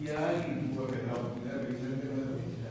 Y hay pues, la oportunidad de revisar el tema de la física.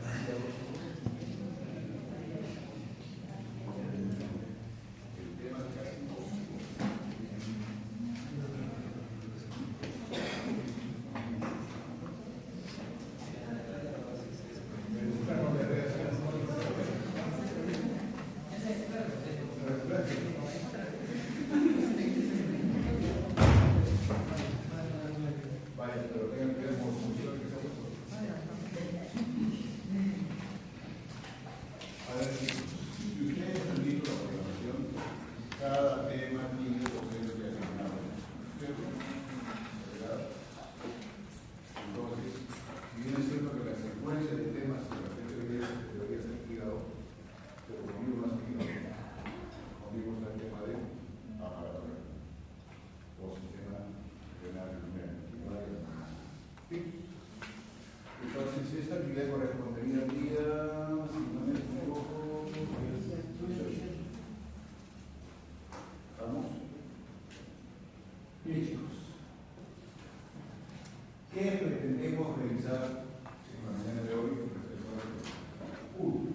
Entonces, esta actividad correspondería al día, si no me equivoco, ¿vamos? Bien, chicos. ¿Qué pretendemos revisar en la mañana de hoy? Uno,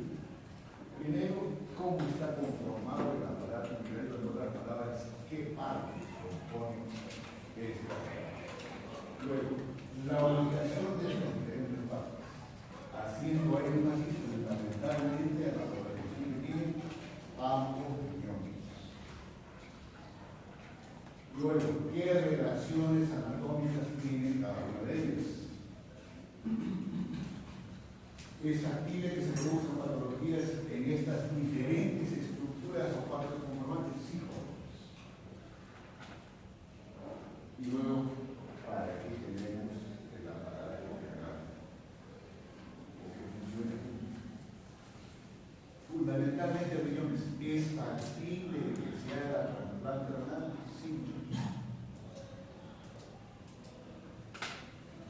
primero, cómo está conformado el aparato, en otras palabras, qué partes componen esta aparato. Luego, la ubicación de estos diferentes partes, haciendo énfasis fundamentalmente a la población que tiene ambos riñones. Luego, ¿qué relaciones anatómicas tienen cada una de ellas? Es factible que se produzcan patologías en estas diferentes estructuras o partes conformantes, sí, y luego, ¿para qué tenemos el aparato renal? ¿O que funcione? Fundamentalmente, riñones, ¿es factible que se haga trasplante renal? Sí.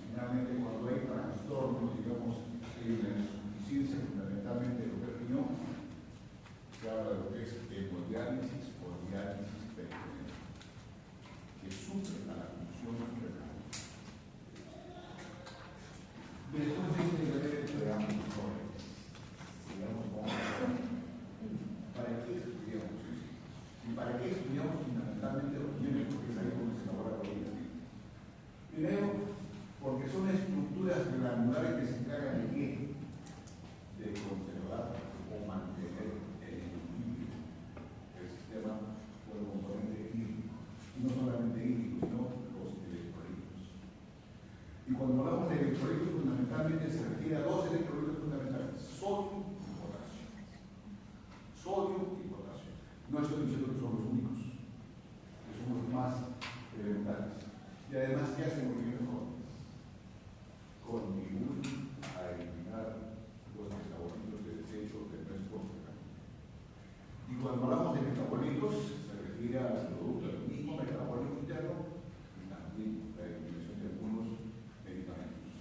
Finalmente, cuando hay trastornos, digamos, en la insuficiencia fundamentalmente del riñón, se habla de lo que es hemodiálisis o diálisis peritoneal, que sufre a la función renal. Después de este breve preámbulo, digamos, ¿para qué estudiamos eso? ¿Y para qué estudiamos fundamentalmente los riñones? Porque es ahí donde se elabora la vida. Primero, porque son estructuras glandulares que se encargan de qué? De conservar o mantener el equilibrio del sistema por el componente hídrico. Y no solamente hídrico, sino los electrolitos. Y cuando hablamos de electrolitos, fundamentalmente se refiere a dos electrolitos fundamentales: sodio y potasio. Sodio y potasio. No estoy diciendo que son los únicos, que son los más elementales. Y además, ¿qué hacen los riñones jóvenes? Contribuyen a eliminar los metabolitos de desecho del nuestro organismo. Y cuando hablamos de metabolitos, se refiere al producto del mismo metabólico interno y también la eliminación de algunos medicamentos.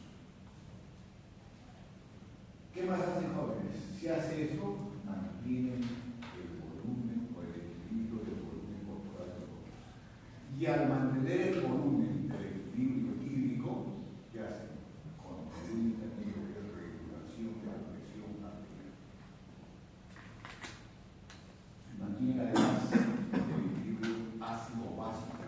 ¿Qué más hacen jóvenes? Si hace eso, mantienen el volumen o el equilibrio del volumen corporal de todos. Y al mantener el volumen del equilibrio hídrico, ¿qué hacen? Contribuyen también a la regulación de la presión arterial. Mantienen además el equilibrio ácido-básico.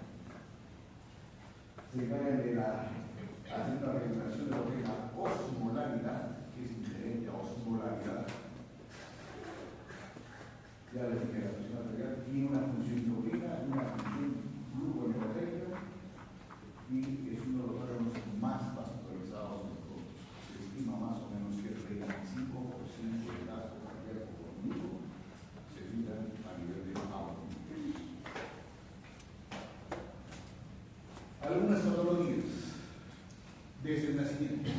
Se encargan de hacer la regulación de lo que es la osmolaridad, que es diferente a osmolaridad. Ya les dije, la presión arterial tiene una función hidrolina, una función gluconeotécnica, y es uno de los órganos más vascularizados de todos. Se estima más o menos que el 25% del gasto cardíaco por minuto se filtra a nivel de agua. Algunas patologías desde el nacimiento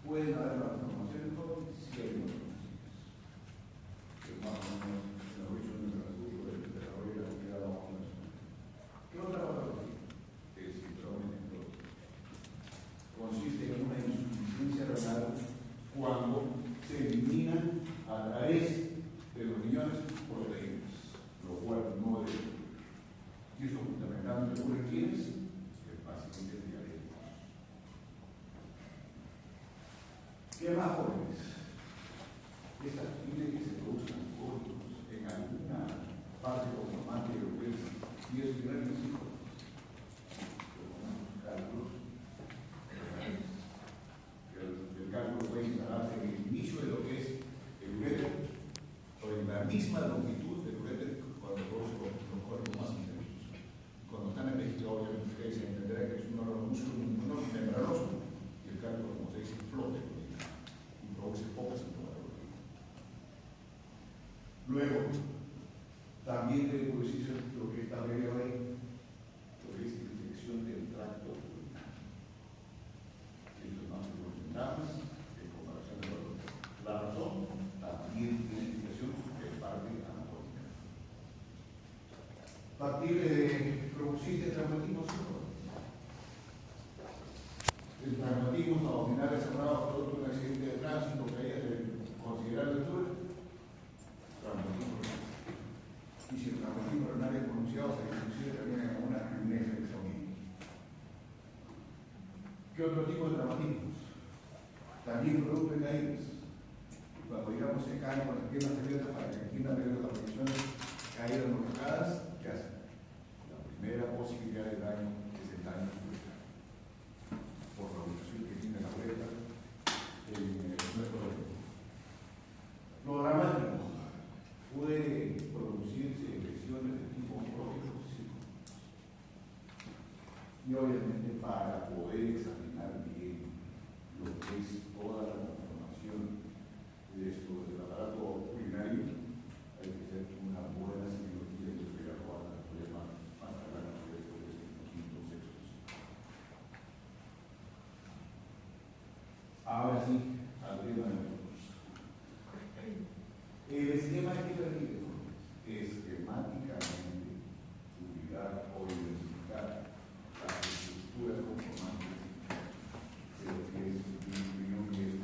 pueden haber la formación de todo, si hay conocidos. Es más o menos la origen del transcurso del desarrollo de la actividad de la población. ¿Qué otra patología? El síndrome de Crohn consiste en una insuficiencia renal cuando se eliminan a través de los riñones proteínas, lo cual no debe ocurrir. Y esto fundamentalmente ocurre en quienes, en pacientes diabéticos. ¿Qué más jóvenes? Es factible que se produzcan códigos en alguna parte conformante de lo que es 10 grandes hijos. Los cálculos. El cálculo puede instalarse en el inicio de lo que es el uréter, o en la misma longitud del uréter cuando produce los cuerpos más intensos. Cuando están en México, obviamente ustedes entenderán que es un órgano músculo membranoso y el cálculo, como se dice, flote y produce poca sintomatología. Luego, también debe producirse lo que está medio ahí, lo que es infección del tracto urinario. Esto es más damas en comparación de otros. La razón también tiene explicación en parte anatómica. Factible de producirse traumatismo psicológico. El traumatismo abdominal desarrollado producto de un accidente de tránsito que haya de considerar el altura, traumatismo renal. Y si el traumatismo renal es pronunciado, se inclusive también en una amnesia de sonido. ¿Qué otro tipo de traumatismos? También producto de caídas. Cuando digamos se caen con las piernas abiertas para que entiendan medio las proyecciones, caídas modificadas, ¿qué hacen? La primera posibilidad de daño es el daño por la ubicación que tiene la uretra en nuestro cuerpo. Lo dramático puede producirse lesiones de tipo psíquico. Y obviamente para poder examinar bien lo que es toda la conformación de esto del aparato urinario, hay que hacer una buena cirugía y eso ya lo van a poder más adelante después de estos quintos sexos. Ahora sí, al tema de nosotros. El esquema que permite esquemáticamente ubicar o identificar las estructuras conformantes de lo que es mi opinión, que es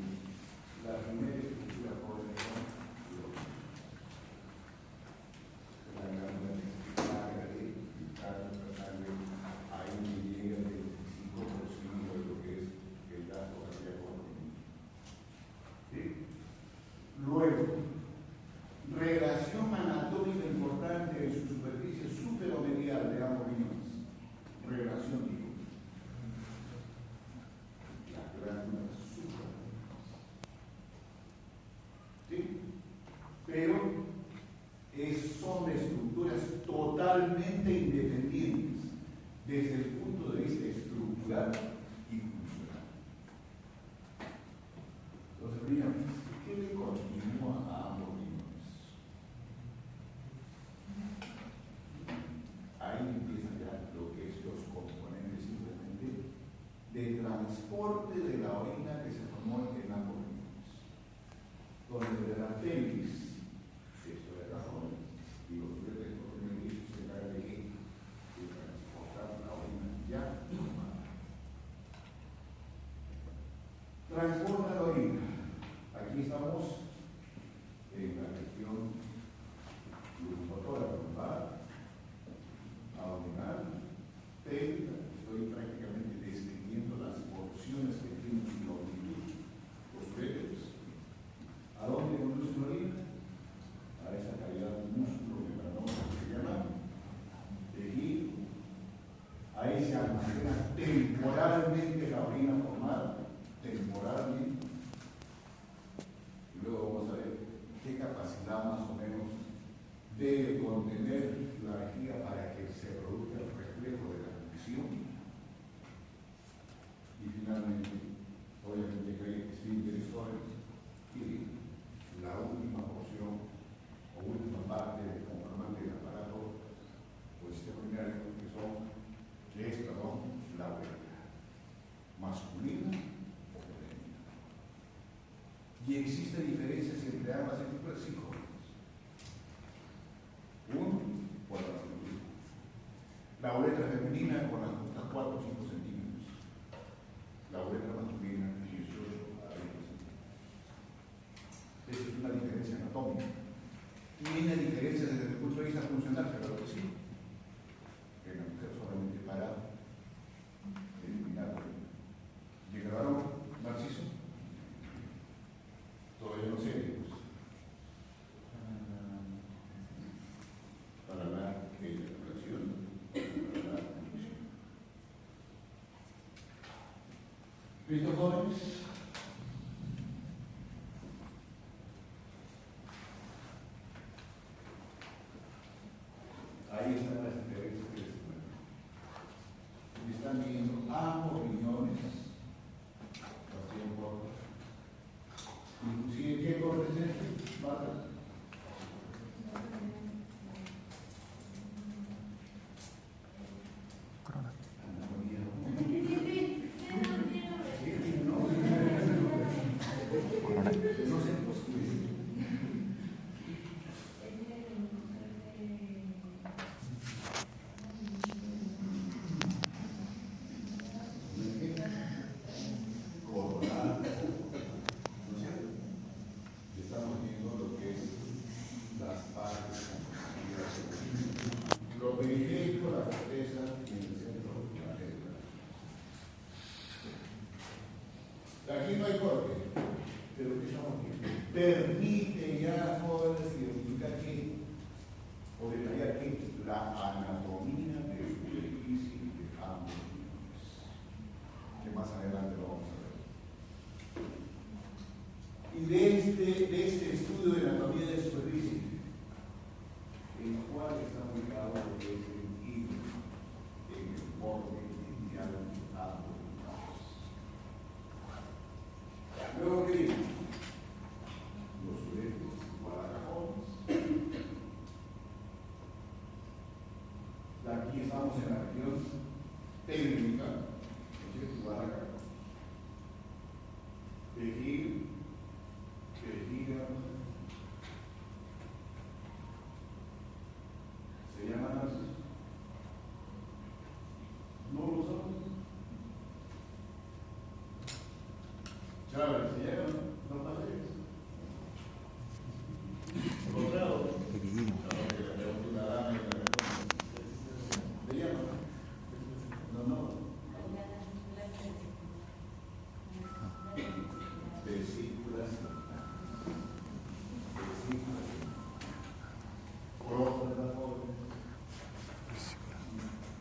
la primera estructura coordinada la glándula testicular de filtrar nuestra sangre, ahí me llega el 25% de lo que es el gasto cardíaco. ¿Sí? Luego, relación anatómica importante en su superficie superomedial de ambos riñones. Relación, digo. Las glándulas suprarrenales. ¿Sí? Pero son estructuras totalmente independientes desde el punto de vista estructural y funcional. Los riñones, ¿qué le continúa a ambos riñones? Ahí empiezan ya lo que es los componentes simplemente de transporte de la orina que se formó en ambos riñones. Donde de la pelvis, esto de razón, y los uretres propiamente se encargan de qué? De transportar la orina ya normal. Transporta la orina. Aquí estamos en la región locomotora lumbar, abdominal, pélvica. Estoy prácticamente describiendo las porciones que tienen su longitud, los uretres. ¿A dónde conduce la orina? A esa cavidad de músculo membranoso que se llama tejido. Ahí se almacena temporalmente la orina formada, temporalmente. Y luego vamos a ver qué capacidad más o menos debe contener la vejiga para que se produzca el reflejo de la función. Y finalmente, obviamente que hay esfínteres y la última porción o última parte del conformante del aparato urinario que es la uretra, masculina o femenina. Y existen diferencias entre ambas estructuras psicológicas. Uno, por la longitud. La uretra femenina con las costas 4 o 5 centímetros. La uretra masculina 18 a 20 centímetros. Eso es una diferencia anatómica. Tiene diferencias desde el punto de vista funcional, claro que sí. En la mujer solamente para eliminar. ¿Llegaron, Narciso? ¿Listo, jóvenes? Ahí están las diferencias que les cuento. Me están viendo ambos riñones, así un poco. Inclusive, ¿qué corte es este? ¿Marta? Aquí no hay corte, pero ¿qué estamos viendo? Permite ya jóvenes identificar que, o detallar que la anatomía de superficie de ambos riñones, que más adelante lo vamos a ver. Y de este estudio de anatomía de superficie, en cuál está ubicado lo que es el hilo en el borde inicial de ambos riñones. Luego, ¿qué digo? Los suretos guadalajaranos. Aquí estamos en la región técnica, Guadalajara. Tejido, se llaman así. No lo sabes. Chávez, se llaman, no pasa eso. Encontrado. Una dama y una respuesta. ¿Se llama? No. Vesículas. Próstata joven.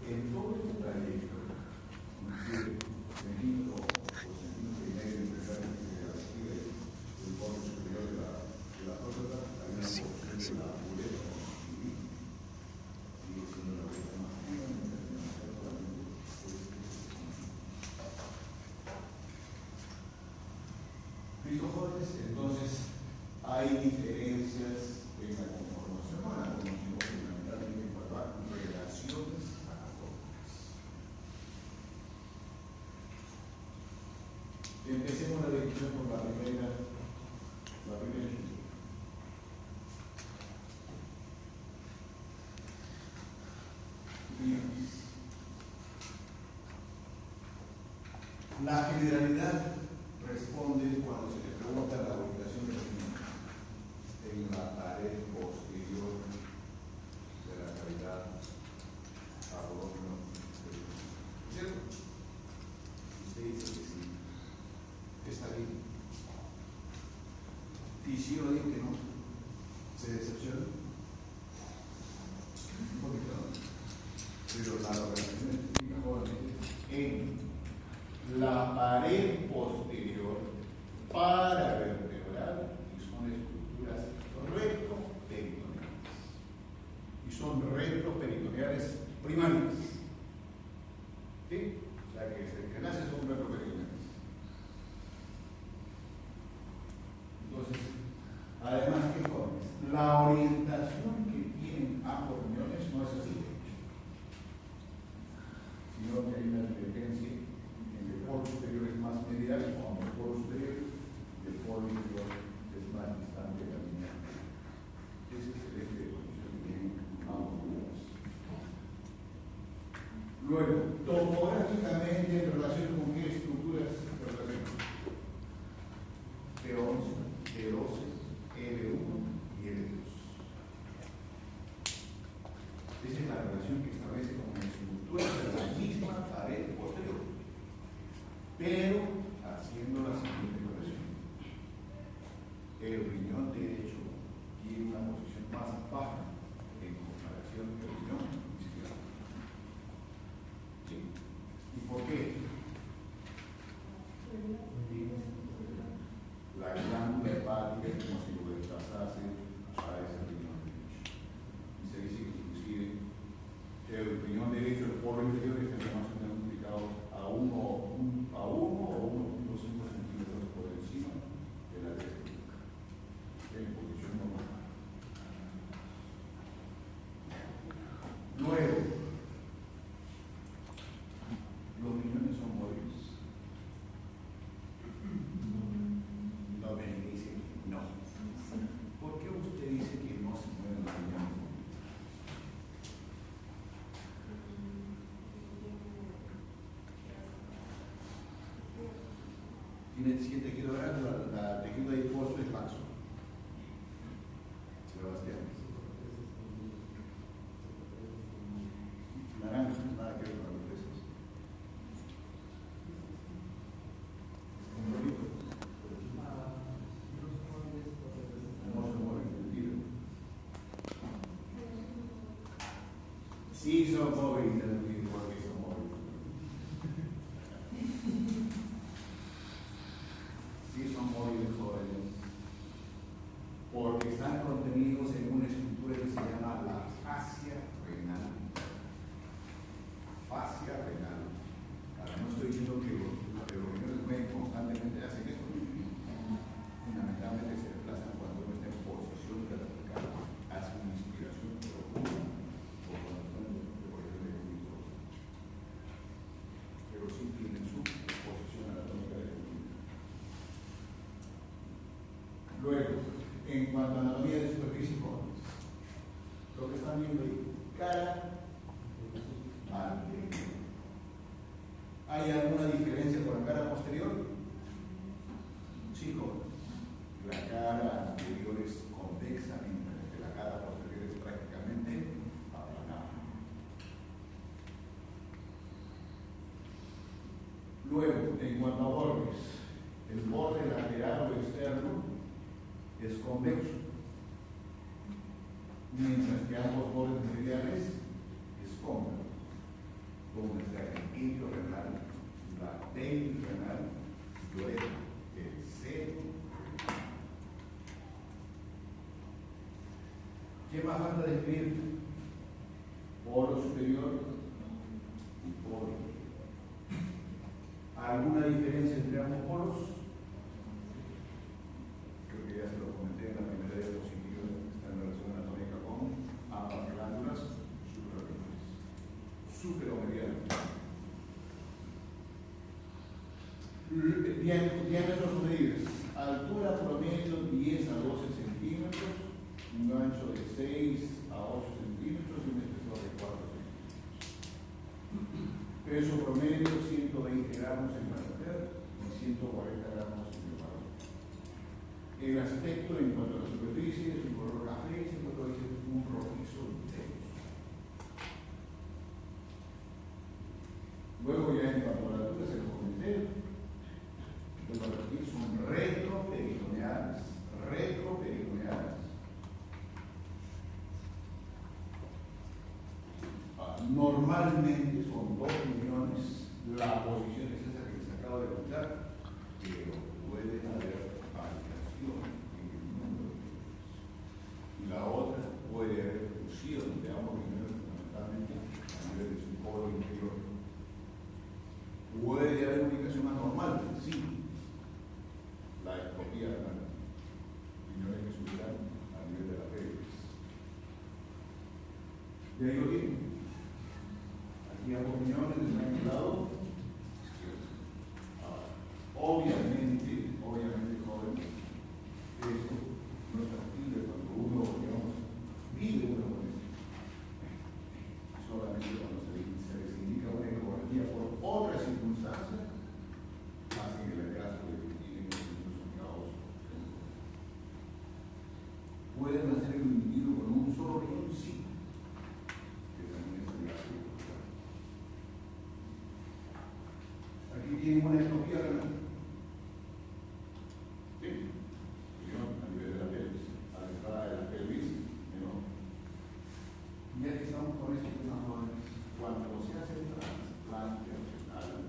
En todo este trayecto, centímetro o centímetro y medio del borde superior de la próstata, hay una porción de la uretra civil. Sigue siendo la uretra masculina, ¿listo, jóvenes? Entonces, hay diferencias en la conformación, no la conocemos fundamentalmente en cuanto a relaciones anatómicas. Empecemos la discusión por la primera. La generalidad responde cuando se le pregunta la ubicación del riñón en la pared posterior de la cavidad abdominal. ¿Cierto? Usted dice que sí. Está bien. Y si yo digo que no, ¿se decepciona? Un poquito, ¿no? Pero la organización específica en la pared posterior paravertebral y son estructuras retroperitoneales. Y son retroperitoneales primarias. ¿Sí? O sea que desde que nace son retroperitoneales. Entonces, además, ¿qué jóvenes? La orientación que tienen ambos riñones no es así, sino que hay una divergencia. El polo superior es más medial, cuando el polo superior y el polo inferior es más distante de la línea. Ese es el eje de posición que tienen ambos riñones. Luego, topográficamente, en relación con qué estructuras se relacionan. P11, P12, L1 y L2. Esa es la relación que establece como estructuras de la misma pared posterior, pero haciendo la siguiente corrección. El riñón derecho tiene una posición más baja en comparación del riñón izquierdo. ¿Sí? ¿Y por qué? Tiene 7 kilogramos, la tejido adiposo es laxo. Sebastián. Naranja, nada que ver con los pesos. Un poquito. No se mueve, mentira. Sí, son móviles, porque son móviles. Sí, son móviles jóvenes. Porque están contenidos en una estructura que se llama la fascia renal. Fascia renal. Ahora, no estoy diciendo que los riñones pueden constantemente hacer esto. Fundamentalmente se desplazan cuando uno está en posición vertical, hace una inspiración profunda o cuando está en posición de fluido. Pero sí tienen su posición anatómica definida. Luego, en cuanto a anatomía de superficie jóvenes, lo que están viendo ahí, cara anterior. ¿Hay alguna diferencia con la cara posterior? Sí, jóvenes. La cara anterior es convexa, mientras que la cara posterior es prácticamente aplanada. Luego, en cuanto a bordes, el borde lateral o externo es convexo, mientras que ambos bordes mediales es cóncavo, donde está el ilion renal, la pelvis renal, luego el seno renal. ¿Qué más falta definir? Polo superior y polo inferior. ¿Alguna diferencia entre ambos polos? Creo que ya se lo comenté en la primera diapositiva, está en relación anatómica con ambas glándulas suprarrenales, superomediales. Diámetros medibles, altura promedio 10 a 12 centímetros, un ancho de 6 a 8 centímetros y un espesor de 4 centímetros. Peso promedio 120 gramos en la mujer y 140 gramos en el varón. El aspecto en cuanto a la superficie es un color café, se puede decir un rojizo intenso. Luego ya en cuanto a la altura se lo comenté, vuelvo a repetir, son retroperitoneales. Normalmente son 2 millones, la posición es esa que les acabo de contar, pero puede haber variación en el número de millones. Y la otra puede haber fusión de ambos millones fundamentalmente a nivel de su polo inferior. ¿Puede haber una ubicación más normal? Sí. La ectopía renal. Millones que subirán a nivel de la pelvis. Y ahí lo tienen. Aquí ambos millones están en el lado izquierdo. Ahora, obviamente, jóvenes, esto no es factible cuando uno, digamos, vive una pobreza. Solamente cuando se les indica una ecografía por otra circunstancia, hacen el hallazgo de que tienen un caos. ¿Pueden hacer el individuo con un solo riñón? Sí. Que también es el hallazgo. Aquí tienen una ectopía renal. ¿Sí? A nivel de la pelvis. A la entrada de la pelvis, menor. Ya que estamos con estos temas jóvenes, cuando se hace el trasplante renal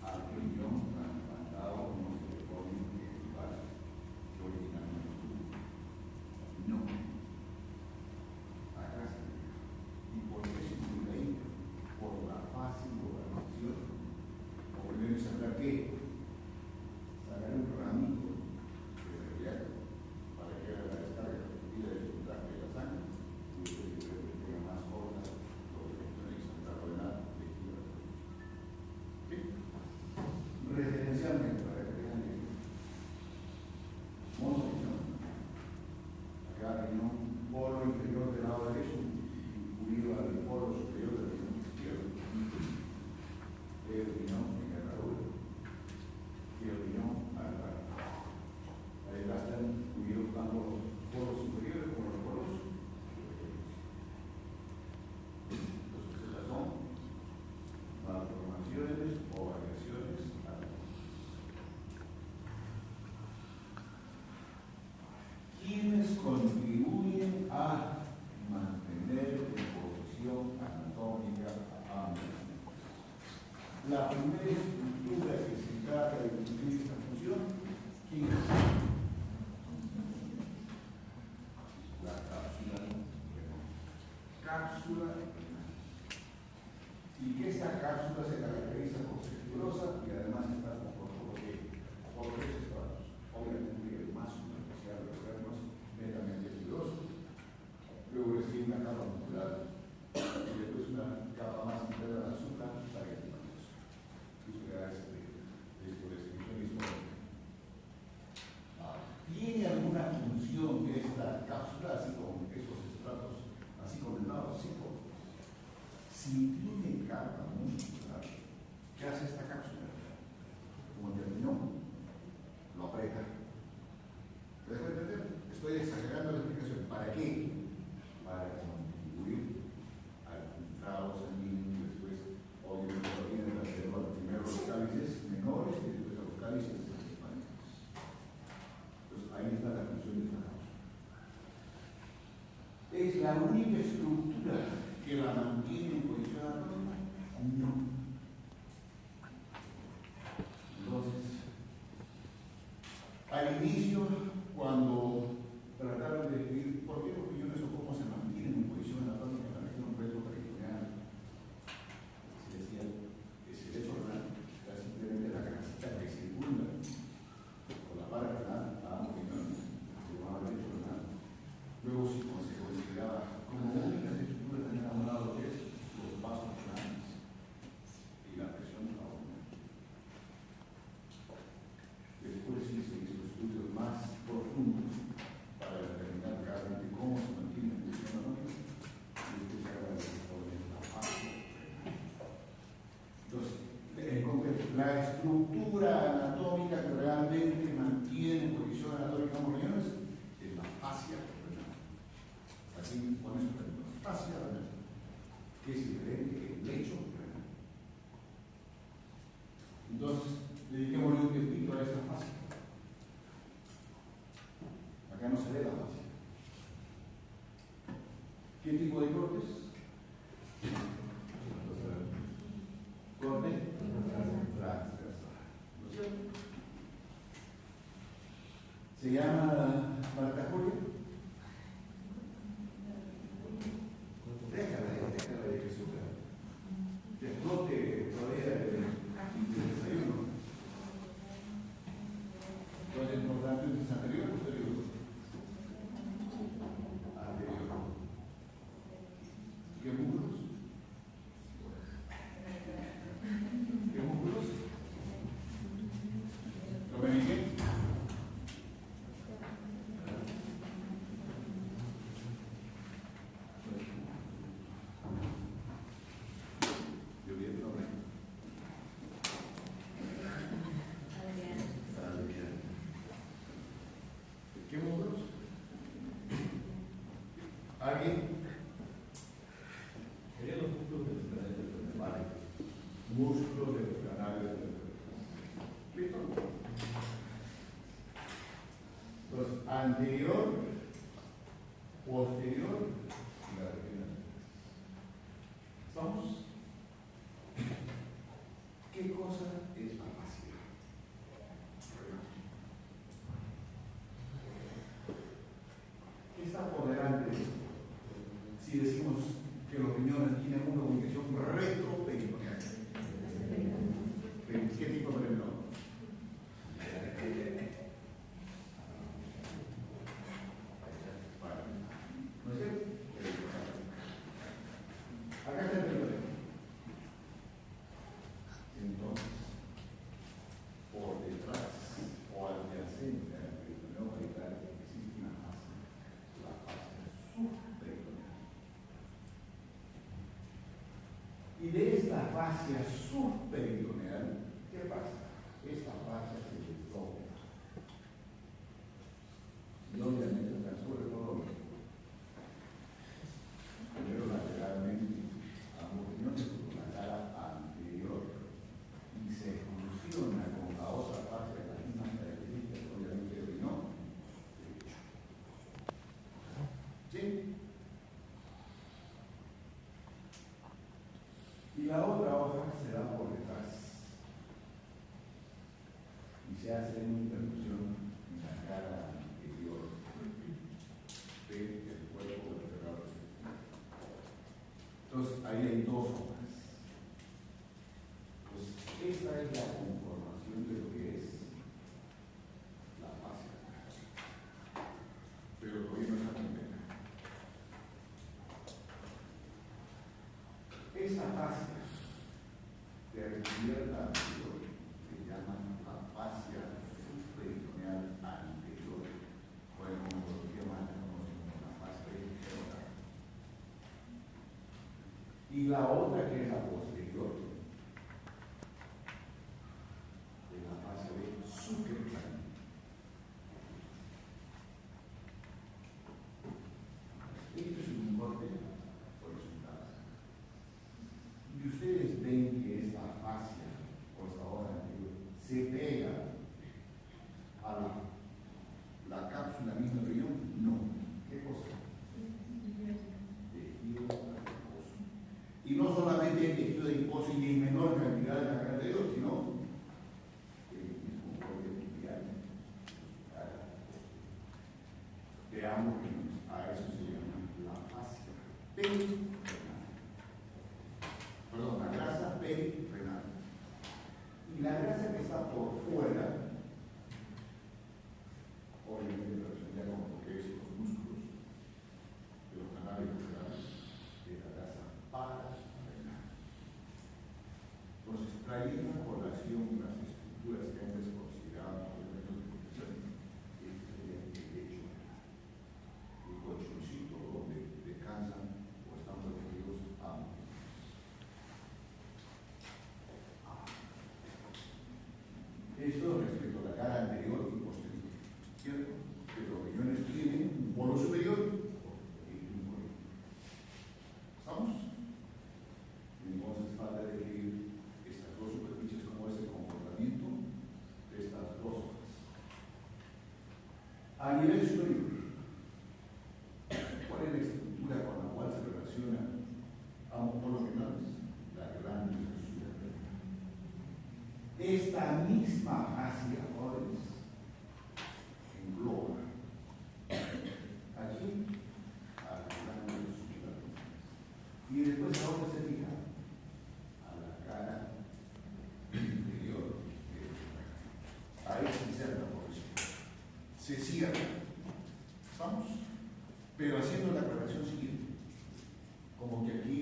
al riñón trasplantado, no se le pone el lugar que originalmente estuvo. No. Acá se ve. ¿Y por qué se publica ahí? Por la fácil organización. O primero sacar qué? Sacar un ramito de radiato para que haga la descarga y la dificultad de la sangre. Y que tenga más corta lo que funciona la renal de gira. ¿Sí? Referencialmente, para que vean que monoriñón. Acá riñón polo inferior del lado derecho unido al polo superior del riñón izquierdo. El riñón en herradura y el riñón La primera estructura que se encarga de cumplir esta función, ¿quién es? La cápsula renal. Cápsula renal. Y que esta cápsula se caracteriza por ser fibrosa y además está compuesta por tres estratos. Obviamente el más superficial de los nervios, netamente fibroso. Luego recibe una capa muscular y después una capa más interna de azúcar parenquimatosa. Eso le da escurrecimiento. ¿Tiene alguna función de esta cápsula, así como esos estratos, así condenados? Sí, si tiene capa muscular, ¿qué hace esta cápsula? Como terminó, lo aprieta. ¿Me dejo entender? Estoy exagerando la explicación. ¿Para qué? Para contribuir al filtrado sanguíneo y después, obviamente, proviene de primero los cálices menores y después a los cálices mayores. Entonces, ahí está la función de esta cápsula. ¿Es la única estructura que la mantiene en posición atómica? No. Entonces, al inicio, cuando trataron de describir por qué los riñones o cómo se mantienen en posición anatómica en la región retroperitoneal, se decía que es el hecho renal, era simplemente la casita que circula por la parte renal a ambos riñones, se llamaba el hecho renal. Luego se consideraba como únicas estructuras tener a un lado lo que es los vasos renales y la presión abdominal. Después sí se hizo estudios más profundos para determinar realmente cómo se mantiene en función atómica y después se habla de la fase. Entonces, en concreto, la estructura anatómica que realmente mantiene en posición anatómica en los riñones es la fascia renal. Así, con eso tenemos fascia renal, que es diferente que el lecho renal. Entonces, dediquémosle un tiempito a esta fascia. Acá no se ve la fascia. ¿Qué tipo de cortes? Corte transversal. ¿No es cierto? Se llama Marta Julia. Déjala de que sufra. Que explote todavía el desayuno. Entonces, importante es anterior o posterior. Anterior. ¿Qué músculos? ¿Qué músculos? ¿Lo ven bien? Yo bien, no ven. ¿Qué músculos? ¿Alguien? Serían los músculos de los canales del vale. Músculos de los canales del ¿listo? Entonces, anterior, posterior y la retina. ¿Estamos? ¿Qué cosa es la fascia? ¿Qué está por delante de esto? Si decimos que los riñones tienen una ubicación retroperitoneal. ¿Qué tipo de riñón? ¿No es cierto? Acá está el riñón. Entonces, por detrás o adyacente al peritoneo parietal existe una fascia, la fascia subperitoneal. Y de esta fascia subperitoneal, ¿qué pasa? Esta fascia se desdobla. Y obviamente transcurre todo primero lateralmente a ambos riñones con la cara anterior y se fusiona con la otra fascia de las mismas características, obviamente el riñón derecho. ¿Sí? Y la otra hoja se da por la conformación de lo que es la fascia. Pero todavía no está completa. Esa fascia que recubierta anterior se llama la fascia subperitoneal anterior. Bueno, como los idiomas conocen como la fascia interior. Y la otra que es la posterior, de la fascia de Zuckerman. Esto es un corte horizontal. Y ustedes ven que esta fascia, o esta hora anterior, se pega a la cápsula misma del riñón. No. ¿Qué cosa? Tejido adiposo. Y no solamente el tejido adiposo y en menor cantidad de la cara anterior, sino el mismo corte tibial. De ambos riñones. A eso se llama la fascia perirenal. Perdón, la grasa perirenal. Y la grasa que está por fuera, obviamente relacionada con lo que es los músculos de los canales laterales, de la grasa pararenal. Entonces, trayendo a colación las estructuras que antes consideraban elementos de protección, este sería el lecho, el colchoncito donde descansan o están protegidos ambos. Esto respecto a la cara anterior y posterior, ¿cierto? Que los riñones tienen un polo superior y un polo inferior. ¿Estamos? Entonces falta definir estas dos superficies, como es el comportamiento de estas dos hojas. A nivel superior, ¿cuál es la estructura con la cual se relacionan ambos polos renales? La glándula suprarrenal. Esta misma fascia jóvenes engloba aquí a la glándula suprarrenal. Y después a dónde se fija? A la cara interior. Ahí se inserta por eso. Se cierra. ¿Estamos? Pero haciendo la aclaración siguiente. Como que aquí,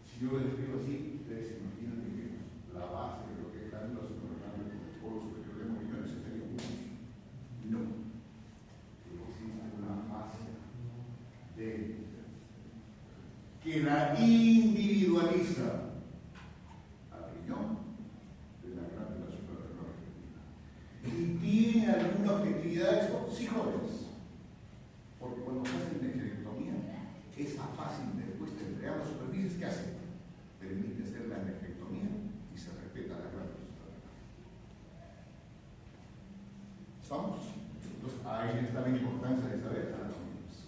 si yo lo escribo así, ustedes se imaginan que la base de lo que es glándula suprarrenal con el polo superior de los riñones estaría juntos. No. Existe una fascia que la individualiza al riñón de la glándula suprarrenal argentina. Y tiene alguna objetividad esto, sí, jóvenes. Porque cuando se hace nefrectomía, es más fácil después de entregar las superficies que hacen. Permite hacer la nefrectomía y se respeta la glándula suprarrenal. ¿Estamos? Entonces, ahí está la importancia de saber anatomías.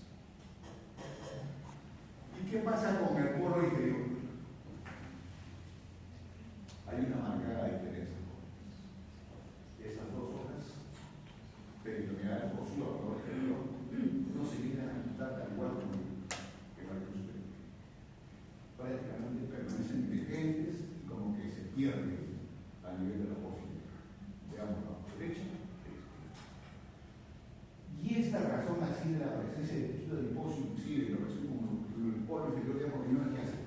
¿Y qué pasa con el polo inferior? Hay una marcada diferencia. Esas dos hojas peritoneales por su lado no se llegan a quitar tal cual como el arco superior. Prácticamente permanecen vigentes y como que se pierden a nivel de la posibilidad. Veamos la derecha. Y esta razón así de la presencia de tejido adiposo, inclusive en relación con el polo inferior de los riñones, ¿qué hace?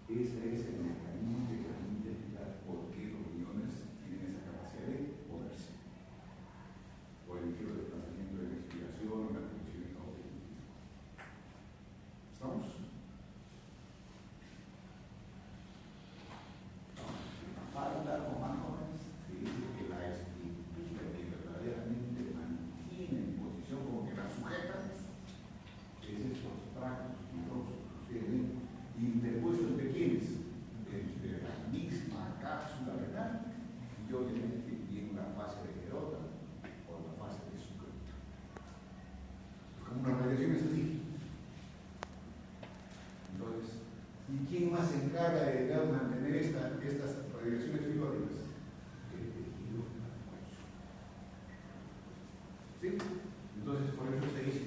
Ese es el mecanismo que permite explicar por qué los riñones tienen esa capacidad de moverse. Por el giro de desplazamiento de la respiración o la producción de estado de. ¿Estamos? Falta o más jóvenes se dice que la estructura que verdaderamente mantiene en posición como que la sujeta es estos tractos fibrosos que ustedes ven interpuestos entre quienes, entre la misma cápsula renal y obviamente bien la fase de Gerota o la fase de Zucker. Como una radiación es así. Entonces, ¿y quién más se encarga de mantener estas radiaciones fibróticas? El tejido adiposo. ¿Sí? Entonces, por eso se dice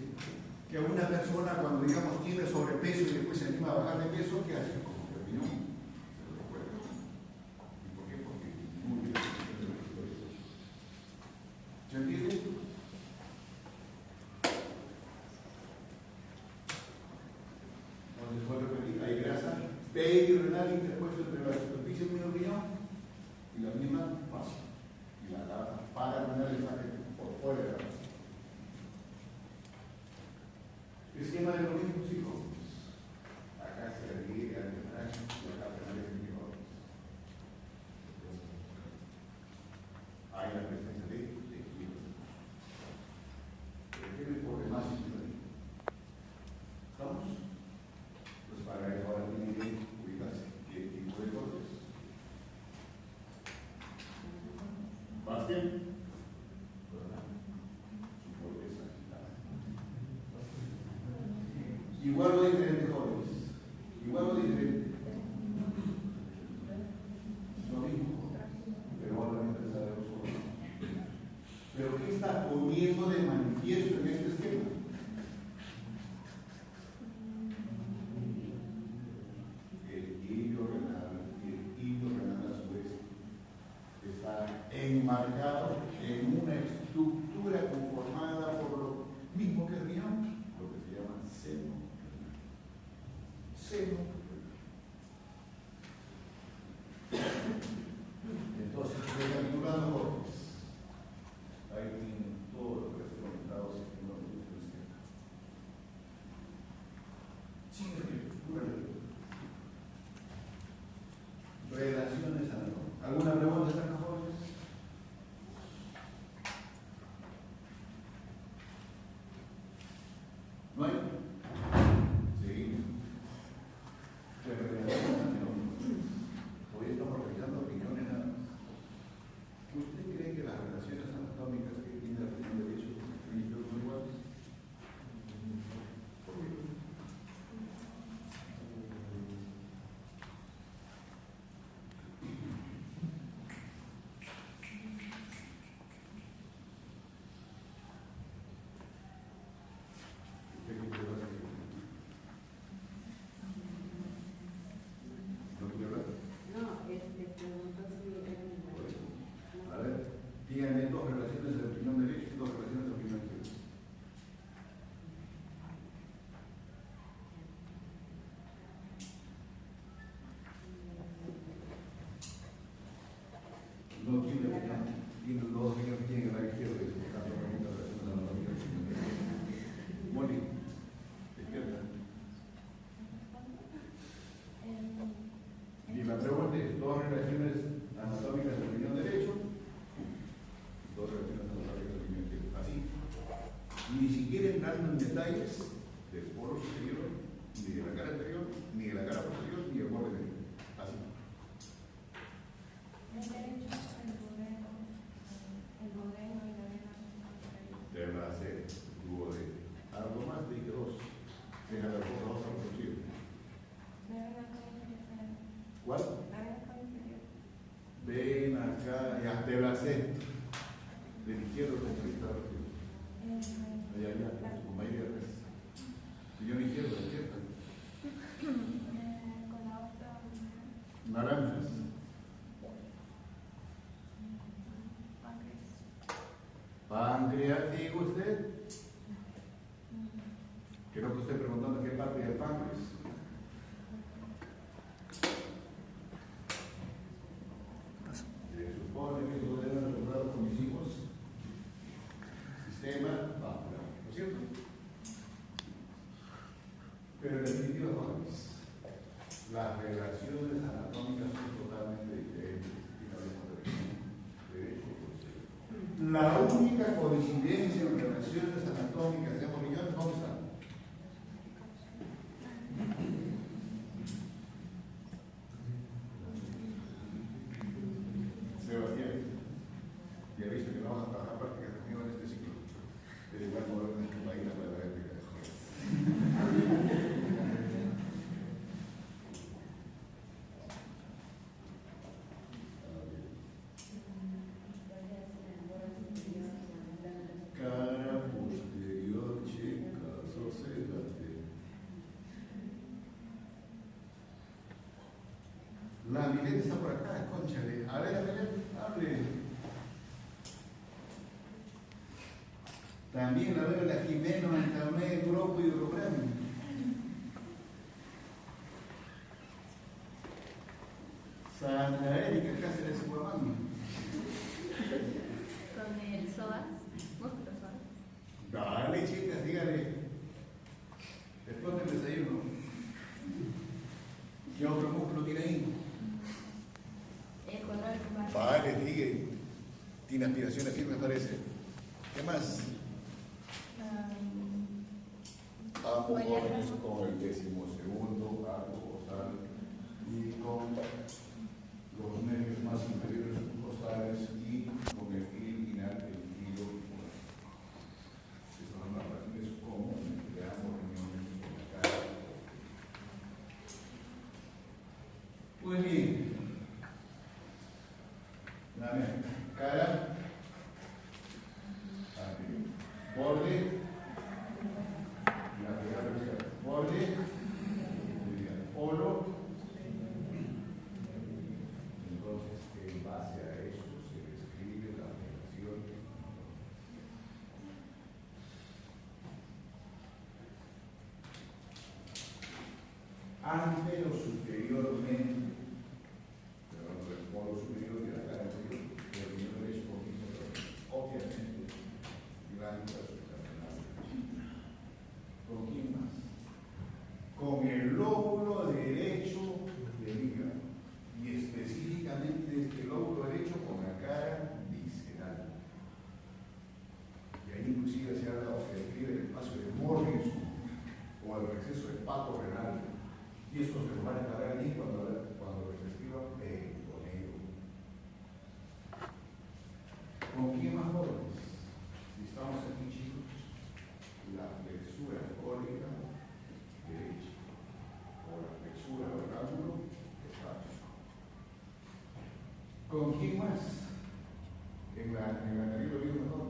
que a una persona cuando digamos tiene sobrepeso y después se anima a bajar de peso, ¿qué hace? Como que opinión, se lo recuerda. ¿Y por qué? Porque y la misma fácil. Y la data para poner el paquete por fuera de la base. Esquema de los mismos hijos. Acá se divide al final y acá penales indicadores. Hay la presencia de equilibrio. ¿Qué me pone más simple? ¿Estamos? Pues para eso ahora tienen que ubicarse qué tipo de cortes. ¿Vas bien? Igual o diferente, jóvenes. Igual o diferente. Lo mismo, pero obviamente sabemos cómo. Pero ¿qué está poniendo de manifiesto en este esquema? El hilo renal y el hilo renal a su vez está enmarcado en una estructura conformada por lo mismo que el riñón, lo que se llama seno. Entonces, recapitulando jóvenes, ahí tienen todo lo que estoy comentado en los últimos tiempos. Sin escritura, relaciones anatómicas. ¿Alguna pregunta están jóvenes? ¿No hay? Seguimos. Hoy estamos revisando opiniones nada más. ¿Usted cree que las relaciones anatómicas que tiene el riñón derecho y el izquierdo son iguales? ¿Por qué? Díganme dos relaciones del riñón derecho y dos relaciones del riñón izquierdo. No tiene los dos riñones que tienen el lado izquierdo, y por tanto pregunta relaciones anatómicas. Moni, izquierda. Y la pregunta es, dos relaciones anatómicas del riñón derecho, dos relaciones anatómicas del riñón izquierdo. Así. Ni siquiera entrando en detalles del polo superior, ni de la cara anterior, ni de la cara posterior, ni del borde medio. Así. El derecho, el bodeno y la vena. Debe hacer tubo de algo más de que dos. Deja la cosa dos al posible. ¿Cuál? Ven acá, ya te la sé. Del izquierdo centrista allá, allá, con mayoría de veces. Y yo ni izquierdo, la izquierda. Con la otra. Naranjas. Páncreas, diga usted. Creo que usted preguntando qué parte del páncreas. Se supone que eso debe haber logrado con mis hijos. Sistema vascular, ¿no es cierto? Pero en definitiva, jóvenes, las relaciones anatómicas son totalmente diferentes. La única coincidencia en relaciones anatómicas de ambos riñones, ¿dónde está? Sebastián, ya he visto que no vas a trabajar prácticas conmigo en este ciclo, pero igual no voy a tener que ir para la réplica. Cara posterior, chica, soségate. La Milet está por acá, cónchale. A ver, hable. También la veo la Jimeno, Antamé, Grupo y Uruguay. Santa Erika, Cáceres, Guamán. Vale, sigue. Tiene aspiraciones firmes, parece. ¿Qué más? Ambos jóvenes con el 12º arco costal y con los nervios más inferiores costales y con el inguinal, el hilo. Estas son las razones como creamos reuniones con la cara. Pues bien, cara, borde, borde, polo. Entonces, en base a eso se describe la relación. Ante o superiormente, pero el polo superior de la cara anterior, el nivel derecho obviamente, glándula suprarrenal. ¿Con quién más? Con el lóbulo derecho del hígado, y específicamente este lóbulo derecho con la cara visceral. Y ahí inclusive se habla o se describe el espacio de Morrison o el receso hepato-renal. Y esto se lo van a encargar allí cuando se escriba peritoneo. ¿Con quién más jóvenes? Si estamos aquí, chicos, la flexura cólica derecha o la flexura del ángulo hepático. ¿Con quién más? En la anterior lo vimos mejor.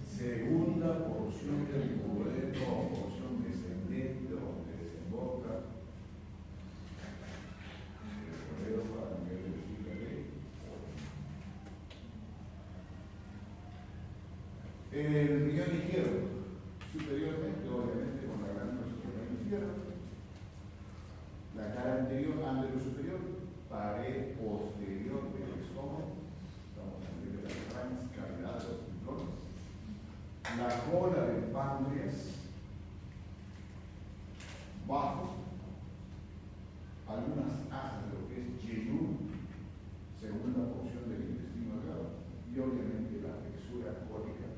Segunda porción del duodeno o porción descendente donde desemboca el duodeno para nivel de vejiga de el riñón izquierdo, superiormente, obviamente con la glándula superior izquierda, la cara anterior, ándelo superior, pared posterior del estómago, estamos a nivel de las entrañas, cavidad de los pintones, la cola del páncreas, bajo, algunas asas de lo que es yeyú, segunda porción del intestino delgado, y obviamente la flexura cólica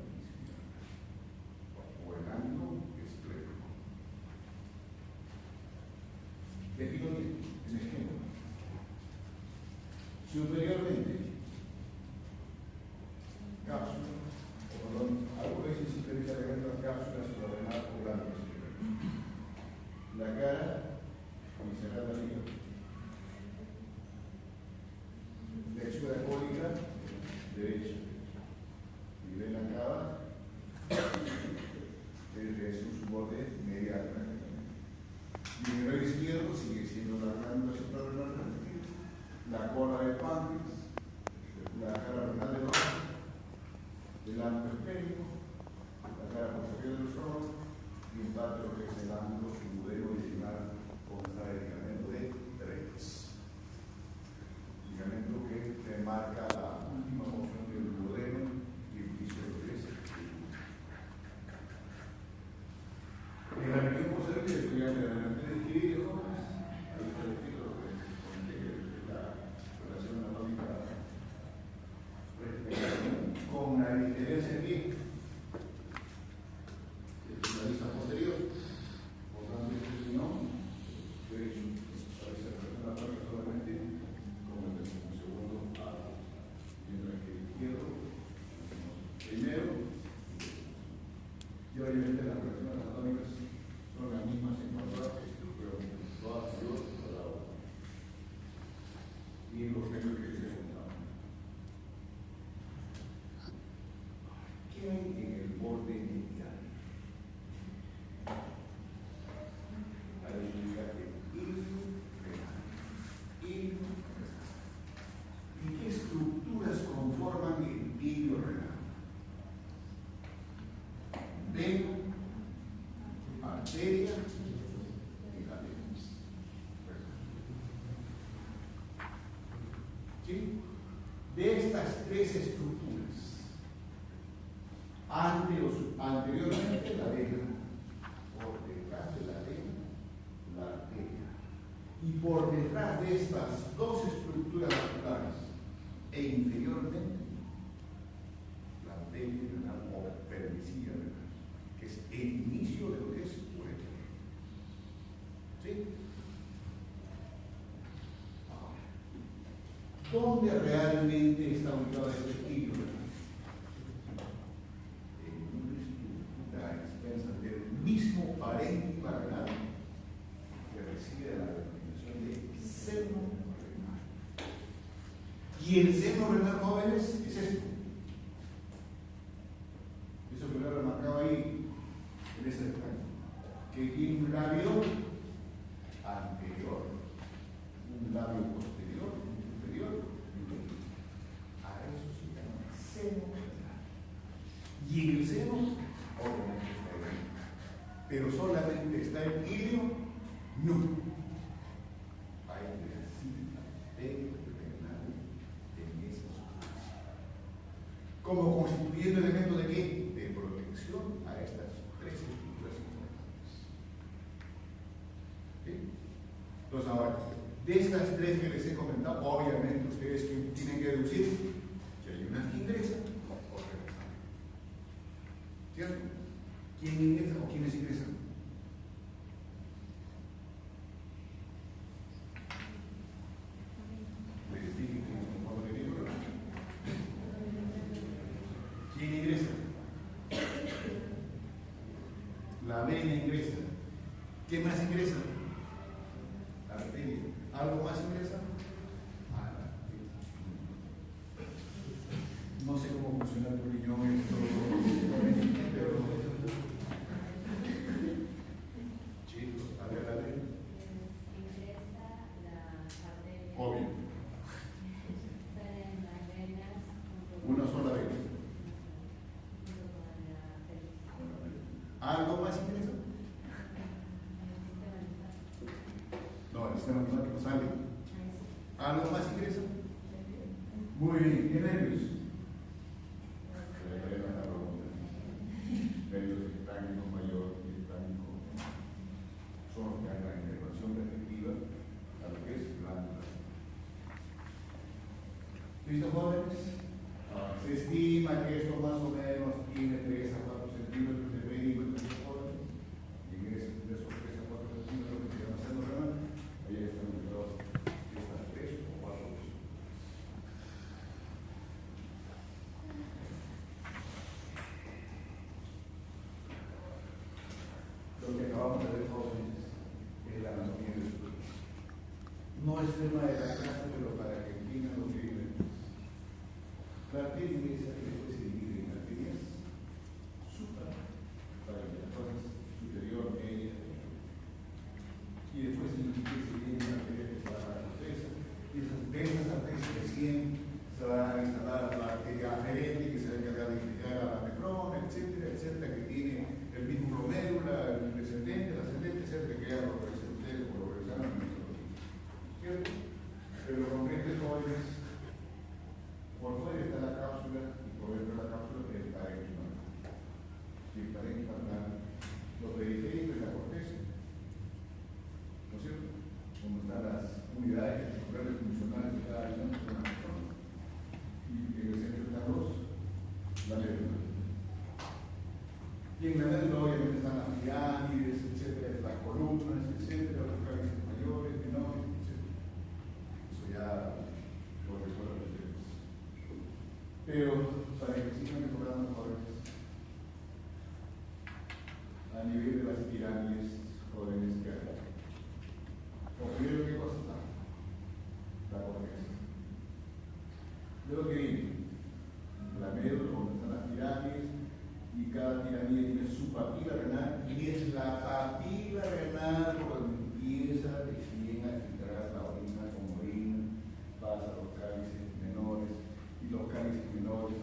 o el ángulo esplénico. Les digo bien, en esquema. Superiormente, cápsula, o perdón, algunas veces se utiliza las cápsulas suprarrenal o glándula superior. La cara, visceral del hígado. Flexura cólica, derecha. Y ven la cava, es un borde medial. Y en el lado izquierdo sigue siendo la glándula suprarrenal, la cola del páncreas, la cara renal del ojo, el ángulo esplénico, la cara posterior del estómago y en parte lo que es el ángulo duodeno-visceral con el ligamento de Treves. Ligamento que marca la última porción del duodeno y el piso de lo que es el en la región posterior que estoy adelante de escribir, jóvenes, ahí está descrito lo que comenté que es la relación anatómica con la diferencia aquí, la vista posterior, por tanto, este riñón derecho, para esa relación anatómica solamente con el segundo arco, mientras que el izquierdo, primero, y obviamente las relaciones anatómicas son las mismas en cuanto a estructura, todas Dios por la otra. Y los hechos que se juntaban. ¿Qué hay en el borde medial? Hay un ligaje renal. ¿Y qué estructuras conforman el hilo renal? Vena, arteria y catenas. ¿Sí? De estas tres estructuras, anteriormente la vena, por detrás de la vena, la arteria, y por detrás de estas dos estructuras vasculares e inferiormente, la arteria renal o permisiva renal, que es el inicio de lo que es ureter. ¿Sí? Ahora, ¿dónde realmente está ubicado este hilo renal? En una estructura extensa del mismo parénquima renal que recibe la denominación de seno renal. Y el seno renal, jóvenes, es esto. Eso que lo he remarcado ahí, en ese detalle. Que tiene un labio anterior, un labio posterior, un superior y un inferior. A eso se llama seno renal. Y en el seno, obviamente está el hilo. Pero solamente está el hilo, no. Hay de renal en esa superficie. Como constituyendo elemento de qué? De protección a estas tres estructuras importantes. ¿Sí? Entonces ahora, de estas tres que les he comentado, obviamente ustedes tienen que deducir que hay unas que ingresan o otras que salen. ¿Cierto? ¿Quién ingresa o quiénes ingresan? Les dije que es un modo de libro. ¿Quién ingresa? La vena ingresa. ¿Qué más ingresa? La arteria. ¿Algo más ingresa? Ah, la arteria. No sé cómo funciona tu riñón esto, pero chicos, a ver. Ingresa las arterias. Obvio. Salen las venas. Una sola vez. Junto con la pelvis. ¿Algo más ingresa? No, el sistema linfático sale. ¿Algo más ingresa? Muy bien, ¿qué nervios? Nervios epictánico mayor y epictánico son los que dan la inervación respectiva a lo que es glándula. ¿Listo, jóvenes? Se estima que esto más o menos tiene 3 a 4 centímetros de perímetro, jóvenes. Y en esos 3 a 4 centímetros que se llama seno renal, ahí están ubicados estas 3 o 4 veces. Lo que acabamos de ver, jóvenes, es la anatomía del estudio. No es tema de la clase, pero para que entiendan lo que viven. La arteria ingresa que después se divide en arterias supraparadilatores, superior, media, y después se divide en arterias que se van a la cabeza. Y de esas arterias recién se va a instalar la arteria aferente que se va a encargar de irrigar a la nefrona, etcétera, etcétera, que tiene el mismo glomérulo, el descendente, el ascendente, etcétera, que ya lo revisan ustedes por lo revisaron en nuestro libro. ¿Cierto? Pero concretos jóvenes, por fuera está la cápsula y por dentro de la cápsula el parénquima. Y el parénquima está lo periférico y la corteza. ¿No es cierto? Donde están las unidades estructurales funcionales de cada región de una persona. Y en el centro están la médula. Y en la médula obviamente están las pirámides, etcétera, las columnas, etcétera, los cálices mayores, menores, etcétera. Eso ya lo recuerdan ustedes. Pero para que sigan recordando, jóvenes, a nivel de las pirámides, jóvenes, que hay. O primero, ¿qué cosa está? La corteza. Luego que viene la médula, donde están las pirámides, y cada pirámide tiene su papila renal, y es la papila renal por donde empieza recién a filtrar la orina como orina, pasa a los cálices menores, y los cálices menores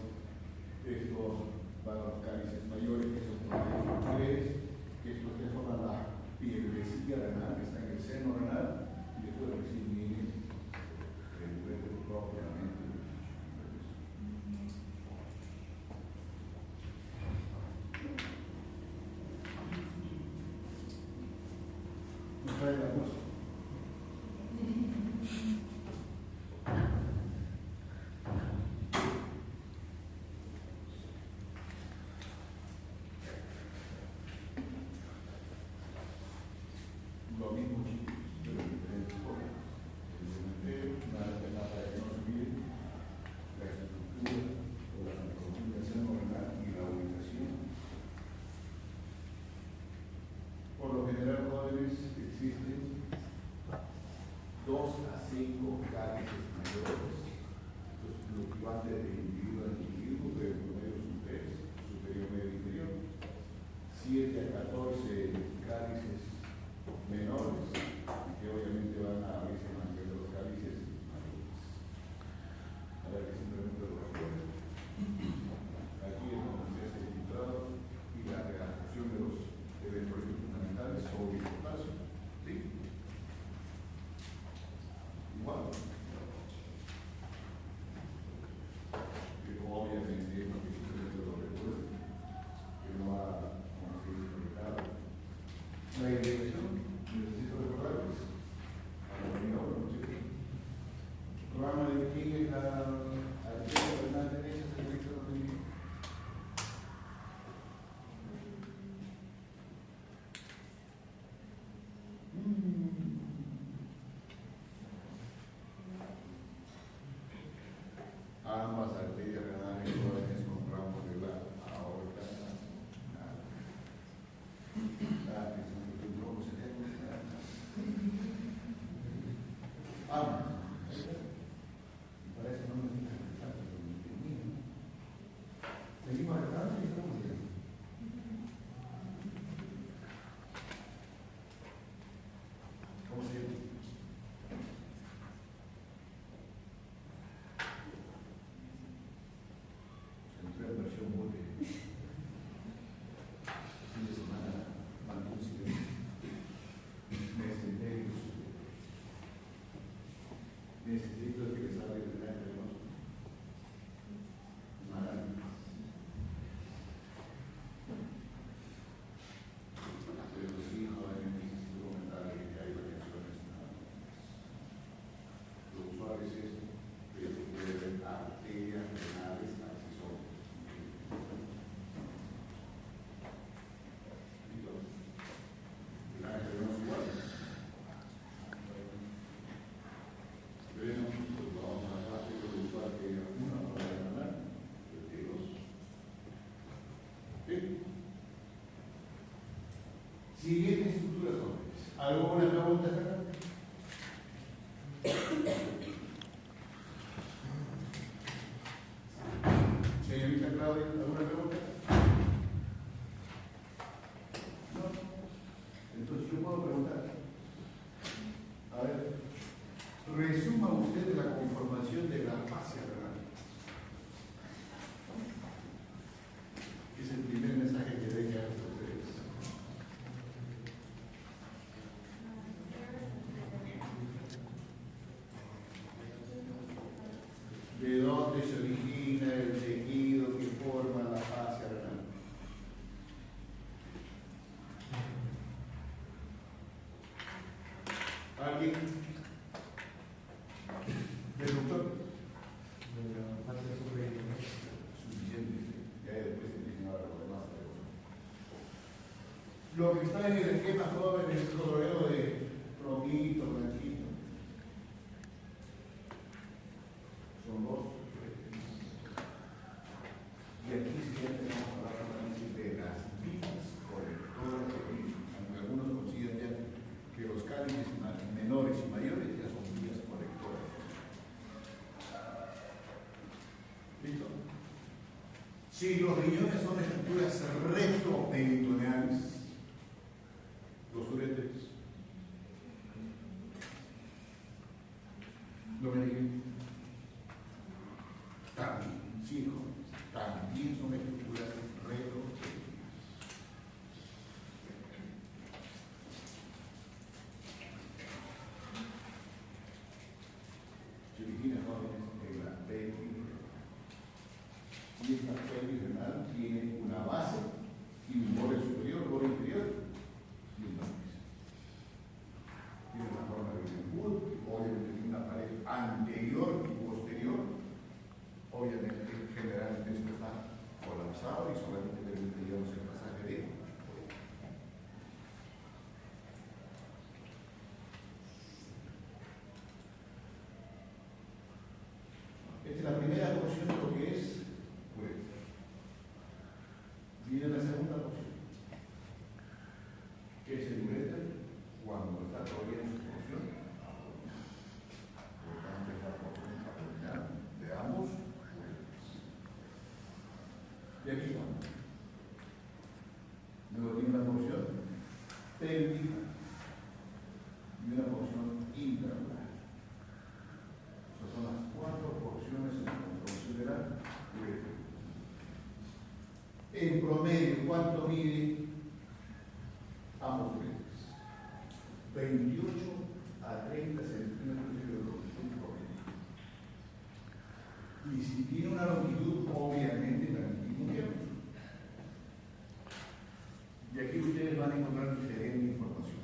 a 5 cálices mayores, los fluctuantes de individuo a individuo, pero en promedio son 3, superior, medio, inferior. 7 a 14 cálices menores, que obviamente van a veces mantener los cálices mayores. Ahora que simplemente lo recuerdo. Aquí es donde se hace el filtrado y la redacción de los electrolitos fundamentales sobre el potasio. ¿Sí? Igual. Pero obviamente es lo que simplemente lo recuerdo, que no va a conseguir conectado. La dirección, necesito recordarles. A la primera hora, ¿no es cierto? Programa de quién es la derecha, la derecha, se conecta a la derecha. Ambas arterias renales todas encontramos de la aorta. Ambas. Para eso no me gusta explicar, pero me termino. Seguimos adelante y estamos bien. ¿Cómo se llama? Entré en versión muy fin de semana, mantuve un silencio. Me senté y necesito que les hable de la hermosa. Maravilloso. Pero sí, joven, necesito comentarle que hay variaciones nada más. Lo usual es esto, que se puede ver arterias renales accesorias. ¿Listo? La tenemos igual. Pero pues vamos a hacer lo usual que una para ganar, de dos. ¿Sí? Siguiente estructura sobre. ¿Alguna pregunta acá? Señorita Claudia, ¿alguna pregunta? No. Entonces yo puedo preguntar. A ver, resuma usted la conformación de la fascia renal. Es el primer mensaje que deje a ustedes. ¿De dónde se origina el tejido que forma la fascia renal? ¿Alguien? ¿Del doctor? Suficiente. Ya después empiezan a hablar más de cosas. Lo que está en el esquema joven es coloreo de rojito, blanquito. Son dos. Y aquí sí ya tenemos que hablar realmente de las vías colectoras de origen, aunque algunos consideran ya que los cálices menores y mayores ya son vías colectoras. ¿Listo? Si los riñones son estructuras retroperitoneales, los uréteres, lo que digan, también, sí, jóvenes, también son estructuras retroperitoneales. Se origina, jóvenes, en la pelvis. Y esta pelvis renal tiene una base y un borde superior, borde inferior y un vértice. Tiene una forma de triángulo, obviamente tiene una pared anterior y posterior. Obviamente, generalmente esto está colapsado y solamente permitiríamos el pasaje de. Esta es la primera porción de lo que es. Viene la segunda porción, que es el uréter cuando está todavía en su función. película. Luego tiene una porción pélvica y una porción intraocular. Esas son las 4 porciones en la conformación de la uretra. En promedio, ¿cuánto mide ambos uretras? 28 a 30 centímetros de longitud promedio. Y si tiene una longitud, obviamente también tiene un diámetro. Y aquí ustedes van a encontrar diferente información.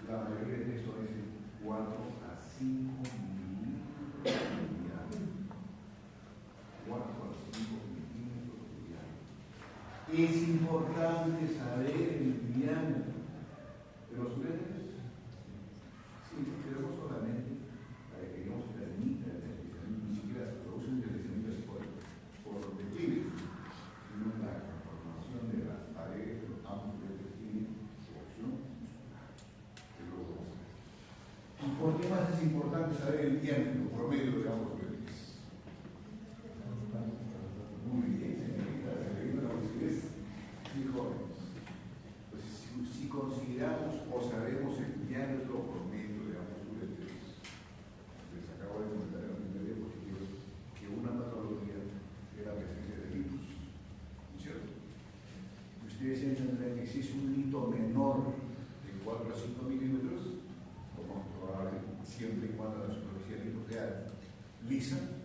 La mayoría de texto es de 4 a 5 milímetros de diámetro. 4 a 5 milímetros de diámetro. Es importante saber el diámetro de los uretras. Sí, pero no solamente para que no se permita el deslizamiento, ni siquiera se produce un deslizamiento por declive, sino la conformación de las paredes de los ambos uretras tiene opción de los dos. ¿Y por qué más es importante saber el diámetro promedio de ambos uretras? Muy bien, señorita, señorita, la lucidez, sí, jóvenes. Pues si consideramos o sabemos el diámetro promedio de ambos uretras, les acabo de comentar en la primera diapositiva que una patología es la presencia de litos, ¿no es cierto? Ustedes entenderán que si es un lito menor de 4 a 5 milímetros, como probable, siempre y cuando la superficie del lito sea lisa,